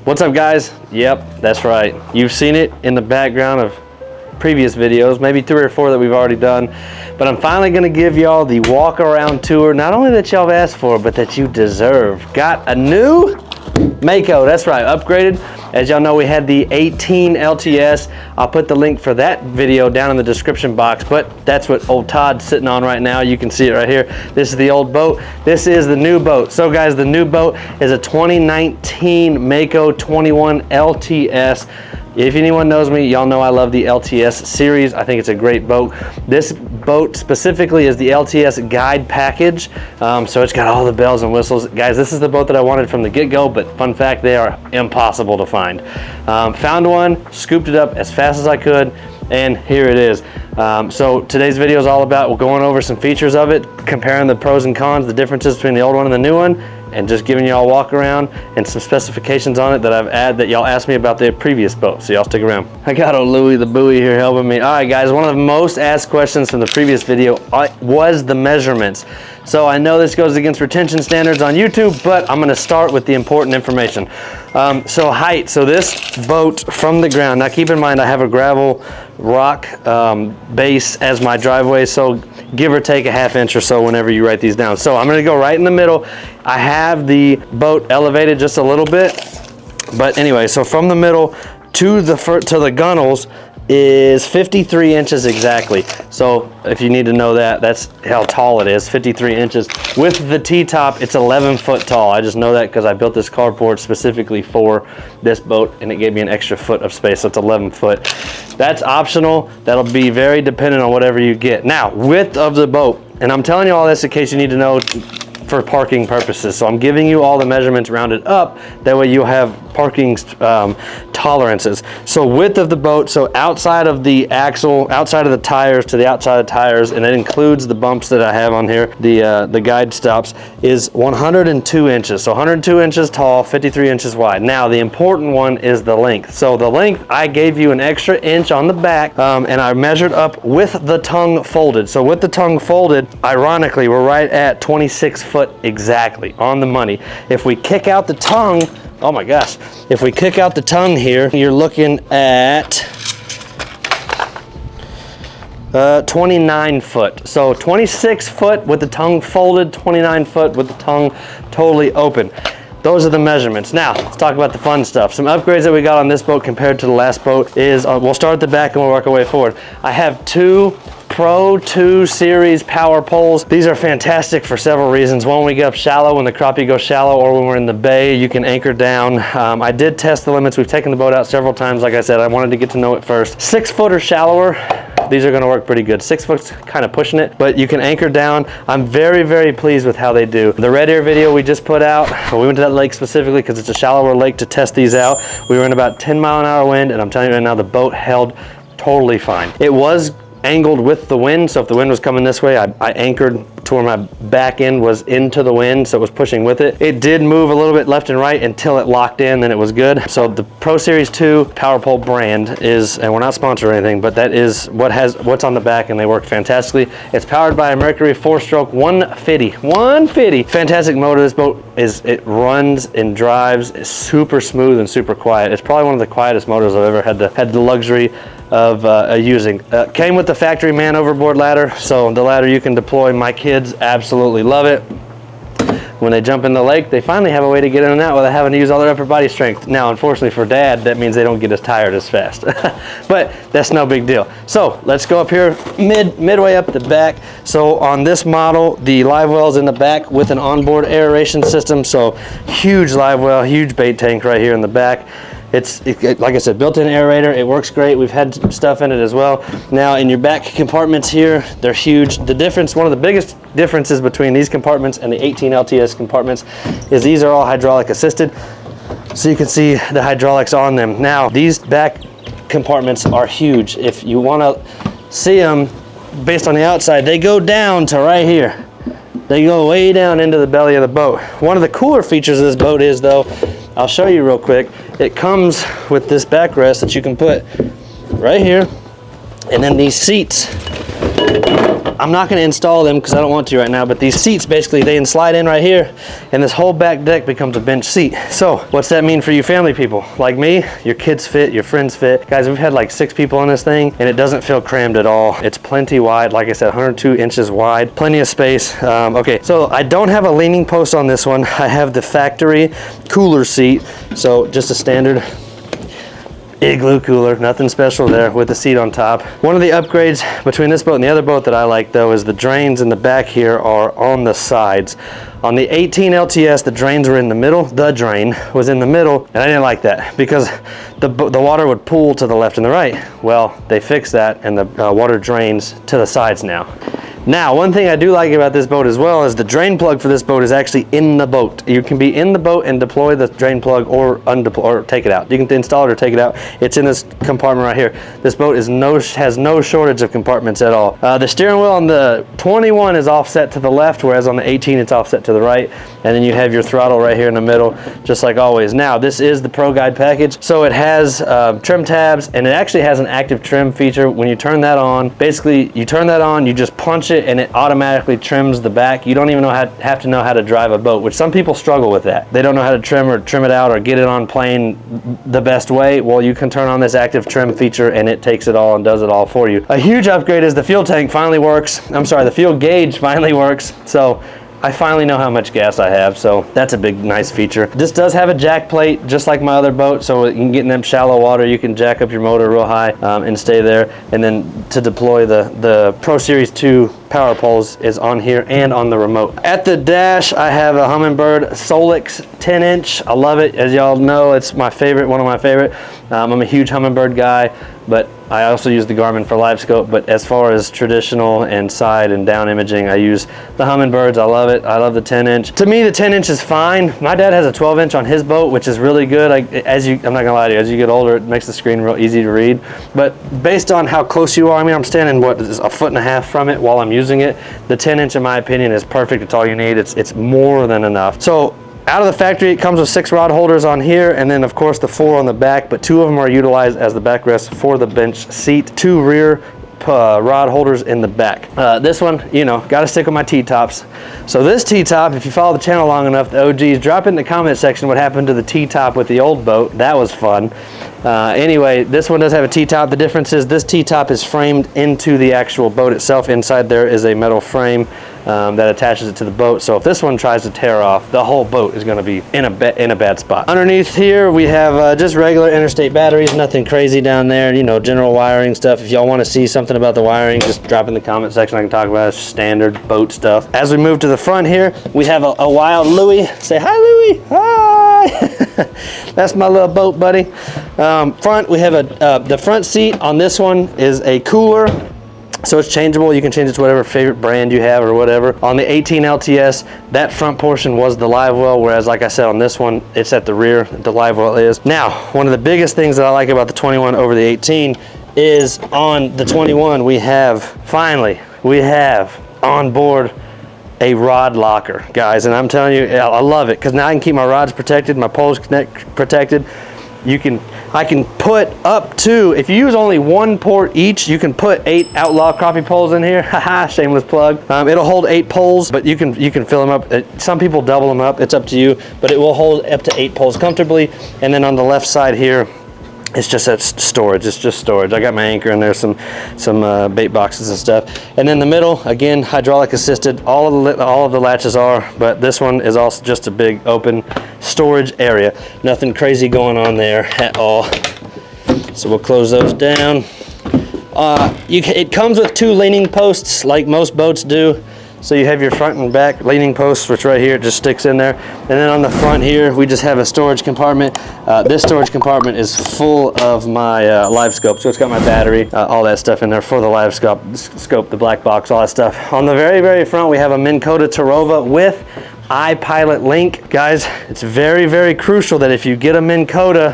What's up, guys? Yep, that's right. You've seen it in the background of previous videos, maybe 3 or 4 that we've already done, but I'm finally gonna give y'all the walk around tour, not only that y'all have asked for, but that you deserve. Got a new Mako, that's right, upgraded. As y'all know, we had the 18 LTS. I'll put the link for that video down in the description box, but that's what old Todd's sitting on right now. You can see it right here. This is the old boat. This is the new boat. So guys, the new boat is a 2019 Mako 21 LTS. If anyone knows me, y'all know I love the LTS series. I think it's a great boat. This boat specifically is the LTS guide package. So it's got all the bells and whistles. Guys, this is the boat that I wanted from the get-go, but fun fact, they are impossible to find. Found one, scooped it up as fast as I could, and here it is. So today's video is all about going over some features of it, comparing the pros and cons, the differences between the old one and the new one, and just giving y'all a walk around and some specifications on it that y'all asked me about the previous boat. So y'all stick around. I got old Louie the Buoy here helping me. All right, guys, one of the most asked questions from the previous video was the measurements. So I know this goes against retention standards on YouTube, but I'm gonna start with the important information. So height, so this boat from the ground, now keep in mind I have a gravel rock base as my driveway, so give or take a ½ inch or so whenever you write these down. So I'm gonna go right in the middle. I have the boat elevated just a little bit, but anyway, so from the middle to the gunnels is 53 inches exactly. So if you need to know that, that's how tall it is, 53 inches. With the T-top, it's 11 foot tall. I just know that because I built this carport specifically for this boat, and it gave me an extra foot of space, so it's 11 foot. That's optional. That'll be very dependent on whatever you get. Now, width of the boat, and I'm telling you all this in case you need to know for parking purposes. So I'm giving you all the measurements rounded up. That way you have parking tolerances. So width of the boat, so outside of the axle, outside of the tires to the outside of the tires, and that includes the bumps that I have on here, the guide stops, is 102 inches. So 102 inches tall, 53 inches wide. Now the important one is the length. So the length, I gave you an extra inch on the back, and I measured up with the tongue folded. So with the tongue folded, ironically, we're right at 26 foot exactly, on the money. If we kick out the tongue, oh my gosh, if we kick out the tongue here, you're looking at 29 foot. So 26 foot with the tongue folded, 29 foot with the tongue totally open. Those are the measurements. Now, let's talk about the fun stuff. Some upgrades that we got on this boat compared to the last boat is, we'll start at the back and we'll work our way forward. I have 2 Pro 2 Series power poles. These are fantastic for several reasons. One, we get up shallow when the crappie goes shallow, or when we're in the bay, you can anchor down. I did test the limits. We've taken the boat out several times. Like I said, I wanted to get to know it first. 6 foot or shallower, these are gonna work pretty good. 6 foot's kind of pushing it, but you can anchor down. I'm very, very pleased with how they do. The Red Air video we just put out, we went to that lake specifically because it's a shallower lake to test these out. We were in about 10-mile-an-hour wind, and I'm telling you right now, the boat held totally fine. It was angled with the wind, so if the wind was coming this way, I anchored to where my back end was into the wind, so it was pushing with it. It did move a little bit left and right until it locked in, then it was good. So the Pro Series 2 power pole brand is, and we're not sponsored or anything, but that is what's on the back, and they work fantastically. It's powered by a Mercury 4-stroke 150. Fantastic motor. This boat it runs and drives. It's super smooth and super quiet. It's probably one of the quietest motors I've ever had the luxury of using. Came with the factory man overboard ladder, so the ladder you can deploy. My kids absolutely love it. When they jump in the lake, they finally have a way to get in and out without having to use all their upper body strength. Now, unfortunately for Dad, that means they don't get as tired as fast. But that's no big deal. So let's go up here midway up the back. So on this model, the live well is in the back with an onboard aeration system. So huge live well, huge bait tank right here in the back. It's like I said, built-in aerator. It works great. We've had stuff in it as well. Now in your back compartments here, they're huge. The difference, one of the biggest differences between these compartments and the 18 LTS compartments is these are all hydraulic assisted. So you can see the hydraulics on them. Now these back compartments are huge. If you want to see them based on the outside, they go down to right here. They go way down into the belly of the boat. One of the cooler features of this boat is, though, I'll show you real quick. It comes with this backrest that you can put right here, and then these seats I'm not going to install them because I don't want to right now, but these seats basically, they slide in right here, and this whole back deck becomes a bench seat. So what's that mean for you family people? Like me, your kids fit, your friends fit. Guys, we've had like 6 people on this thing, and it doesn't feel crammed at all. It's plenty wide. Like I said, 102 inches wide, plenty of space. Okay, so I don't have a leaning post on this one. I have the factory cooler seat, so just a standard Igloo cooler, nothing special there, with the seat on top. One of the upgrades between this boat and the other boat that I like though is the drains in the back here are on the sides. On the 18 LTS, the drains were in the middle. The drain was in the middle, and I didn't like that because the water would pool to the left and the right. Well, they fixed that, and the water drains to the sides now. Now, one thing I do like about this boat as well is the drain plug for this boat is actually in the boat. You can be in the boat and deploy the drain plug or take it out. You can install it or take it out. It's in this compartment right here. This boat is has no shortage of compartments at all. The steering wheel on the 21 is offset to the left, whereas on the 18 it's offset to the right. And then you have your throttle right here in the middle, just like always. Now, this is the Pro Guide package, so it has trim tabs, and it actually has an active trim feature. When you turn that on, basically you turn that on, you just punch it, and it automatically trims the back. You don't even have to know how to drive a boat, which some people struggle with that. They don't know how to trim it out or get it on plane the best way. Well, you can turn on this active trim feature, and it takes it all and does it all for you. A huge upgrade is the fuel tank finally works. I'm sorry, the fuel gauge finally works. So I finally know how much gas I have, so that's a big, nice feature. This does have a jack plate, just like my other boat, so you can get in them shallow water, you can jack up your motor real high and stay there. And then to deploy the Pro Series 2 power poles is on here and on the remote. At the dash, I have a Humminbird Solix 10-inch. I love it. As y'all know, it's my favorite, one of my favorite. I'm a huge Humminbird guy, but I also use the Garmin for live scope. But as far as traditional and side and down imaging, I use the Humminbirds. I love it. I love the 10-inch. To me, the 10-inch is fine. My dad has a 12-inch on his boat, which is really good. I'm not gonna lie to you, as you get older, it makes the screen real easy to read. But based on how close you are, I mean, I'm standing, what, a 1.5 feet from it while I'm using it. The 10-inch, in my opinion, is perfect. It's all you need. It's more than enough. So out of the factory, it comes with 6 rod holders on here, and then of course the 4 on the back, but 2 of them are utilized as the backrest for the bench seat. 2 rear rod holders in the back. This one, you know, got to stick with my T-tops. So this T-top, if you follow the channel long enough, the OGs, drop in the comment section what happened to the T-top with the old boat. That was fun. Anyway, this one does have a T-top. The difference is this T-top is framed into the actual boat itself. Inside there is a metal frame that attaches it to the boat. So if this one tries to tear off, the whole boat is going to be in a bad spot. Underneath here, we have just regular interstate batteries, nothing crazy down there, you know, general wiring stuff. If y'all want to see something about the wiring, just drop in the comment section. I can talk about it. It's standard boat stuff. As we move to the front here, we have a Wild Louie. Say hi, Louie. Hi. That's my little boat buddy. Front, we have the front seat on this one is a cooler. So it's changeable. You can change it to whatever favorite brand you have or whatever. On the 18 LTS, that front portion was the live well, whereas like I said, on this one, it's at the rear, the live well is. Now, one of the biggest things that I like about the 21 over the 18 is on the 21, we have on board a rod locker, guys. And I'm telling you, I love it because now I can keep my rods protected, my poles protected. I can put up to, if you use only 1 port each, you can put 8 Outlaw crappie poles in here. Haha, shameless plug. It'll hold 8 poles, but you can fill them up. Some people double them up. It's up to you, but it will hold up to 8 poles comfortably. And then on the left side here, it's just that storage. It's just storage. I got my anchor in there, some bait boxes and stuff. And then the middle, again, hydraulic assisted. All of the latches are, but this one is also just a big open storage area. Nothing crazy going on there at all. So we'll close those down. It comes with 2 leaning posts, like most boats do. So you have your front and back leaning posts, which right here, it just sticks in there. And then on the front here, we just have a storage compartment. This storage compartment is full of my live scope. So it's got my battery, all that stuff in there for the live scope, the black box, all that stuff. On the very, very front, we have a Minn Kota Tarova with iPilot link. Guys, it's very, very crucial that if you get a Minn Kota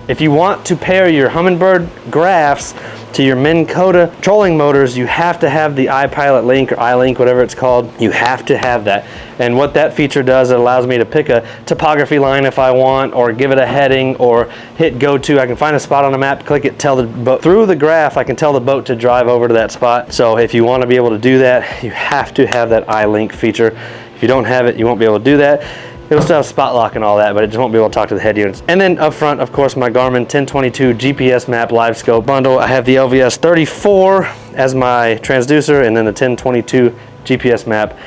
If you want to pair your Humminbird graphs to your Minn Kota trolling motors, you have to have the iPilot Link or iLink, whatever it's called. You have to have that. And what that feature does, it allows me to pick a topography line if I want, or give it a heading, or hit go to. I can find a spot on the map, click it, tell the boat, through the graph, I can tell the boat to drive over to that spot. So if you want to be able to do that, you have to have that iLink feature. If you don't have it, you won't be able to do that. It'll still have spot lock and all that, but it just won't be able to talk to the head units. And then up front, of course, my Garmin 1022 GPS map live scope bundle. I have the LVS 34 as my transducer, and then the 1022 GPS map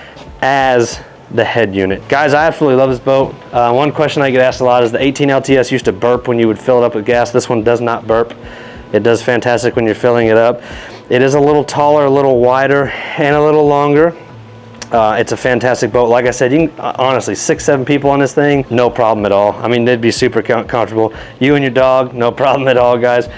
as the head unit. Guys, I absolutely love this boat. One question I get asked a lot is the 18 LTS used to burp when you would fill it up with gas. This one does not burp. It does fantastic when you're filling it up. It is a little taller, a little wider, and a little longer. It's a fantastic boat. Like I said, you can honestly 6-7 people on this thing, no problem at all. I mean, they'd be super comfortable. You and your dog, no problem at all, guys.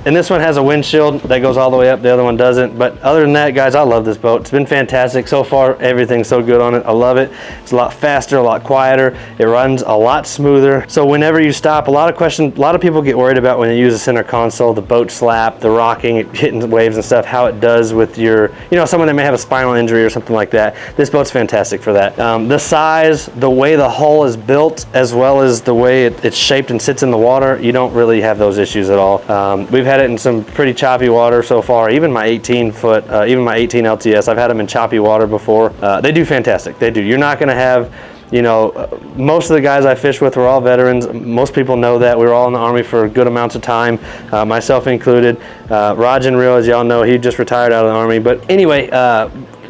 And this one has a windshield that goes all the way up. The other one doesn't. But other than that, guys, I love this boat. It's been fantastic so far. Everything's so good on it. I love it. It's a lot faster, a lot quieter. It runs a lot smoother. So whenever you stop, a lot of people get worried about when you use the center console, the boat slap, the rocking, hitting waves and stuff, how it does with your, you know, someone that may have a spinal injury or something like that. This boat's fantastic for that. The size, the way the hull is built, as well as the way it's shaped and sits in the water, you don't really have those issues at all. We've had it in some pretty choppy water so far. Even my 18 foot, even my 18 LTS, I've had them in choppy water before. They do fantastic. They do. You're not going to have, you know, most of the guys I fish with were all veterans. Most people know that. We were all in the Army for good amounts of time, myself included. Raj and Real, as y'all know, he just retired out of the Army. But anyway,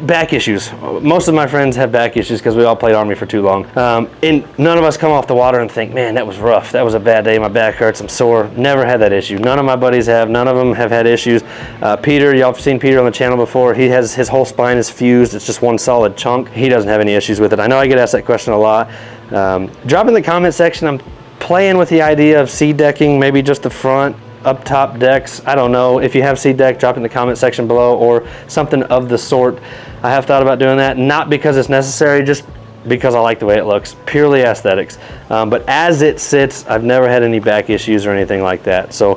back issues. Most of my friends have back issues because we all played Army for too long. And none of us come off the water and think, man, that was rough. That was a bad day. My back hurts. I'm sore. Never had that issue. None of my buddies have. None of them have had issues. Peter, y'all have seen Peter on the channel before. He has, his whole spine is fused. It's just one solid chunk. He doesn't have any issues with it. I know I get asked that question a lot. Drop in the comment section. I'm playing with the idea of seed decking, maybe just the front, up top decks. I don't know. If you have seed deck, drop in the comment section below or something of the sort. I have thought about doing that, not because it's necessary, just because I like the way it looks, purely aesthetics. But as it sits, I've never had any back issues or anything like that. So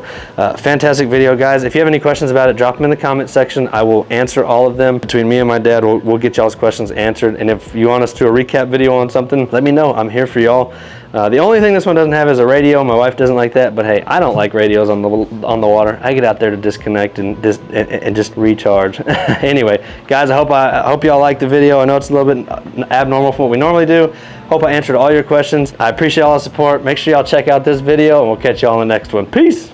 fantastic video, guys. If you have any questions about it, drop them in the comment section. I will answer all of them. Between me and my dad, we'll get y'all's questions answered. And if you want us to do a recap video on something, let me know. I'm here for y'all. The only thing this one doesn't have is a radio. My wife doesn't like that, but hey, I don't like radios on the water. I get out there to disconnect and just recharge. Anyway, guys, I hope y'all liked the video. I know it's a little bit abnormal from what we normally do. Hope I answered all your questions. I appreciate all the support. Make sure y'all check out this video, and we'll catch y'all on the next one. Peace.